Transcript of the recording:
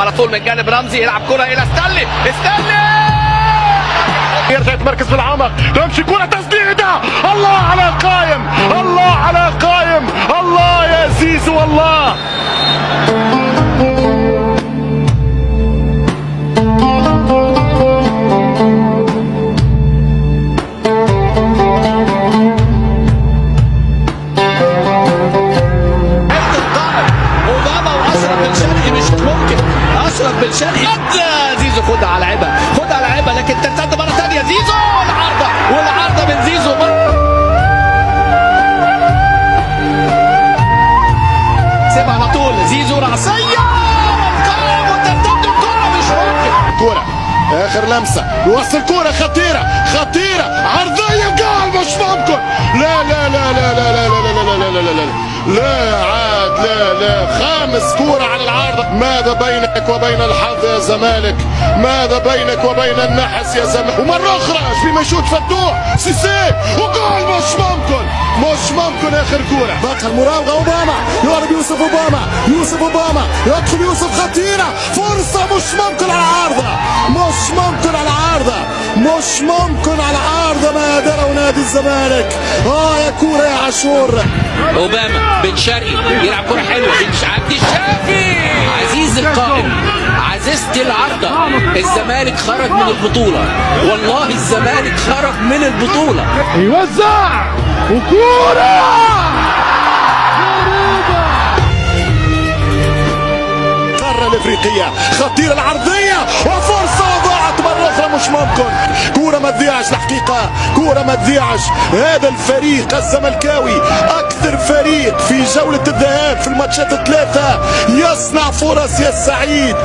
على طول من جانب رمزي، يلعب كرة إلى ستانلي. يرجع يتمركز في العمق، تمشي كرة تسديدة. الله على قايم، الله على قايم، الله يا زيزو الله. أشرف بن شرقي، زيزو خدها على لعبها، خدها على لعبها، لكن ترتد مرة ثانية. زيزو والعارضة من زيزو. سيبها على طول، زيزو رأسية والقائم وترتد الكرة. مش ممكن. كرة آخر لمسة، يوصل كرة خطيرة عرضية، جول. مش ممكن. لا عاد، لا خامس كورة على العارضة. ماذا بينك وبين الحظ يا زمالك؟ ماذا بينك وبين النحس يا زمالك؟ ومرة أخرى بما يشوت فتوح سيسي وجول. مش ممكن آخر كورة. بقى المراوغة أوباما، يضرب يوسف أوباما، يدخل يوسف، خطيرة، فرصة. مش ممكن على العارضة، على العارضة ما دروا نادي الزمالك. يا كورة يا عاشور. أوباما بن شرقي يلعب كرة حلوة، عبد الشافي عزيز القائم، عزيزتي العارضة. الزمالك خرج من البطولة، والله الزمالك خرج من البطولة. يوزع وكورة القارة الافريقية، خطيرة العرضية وفرصة ضاعت مرة أخرى. مش ممكن. كورة ما تضيعش الحقيقة، هذا الفريق الزملكاوي أكثر فريق في جولة الذهاب في الماتشات الثلاثة يصنع فرص يا سعيد.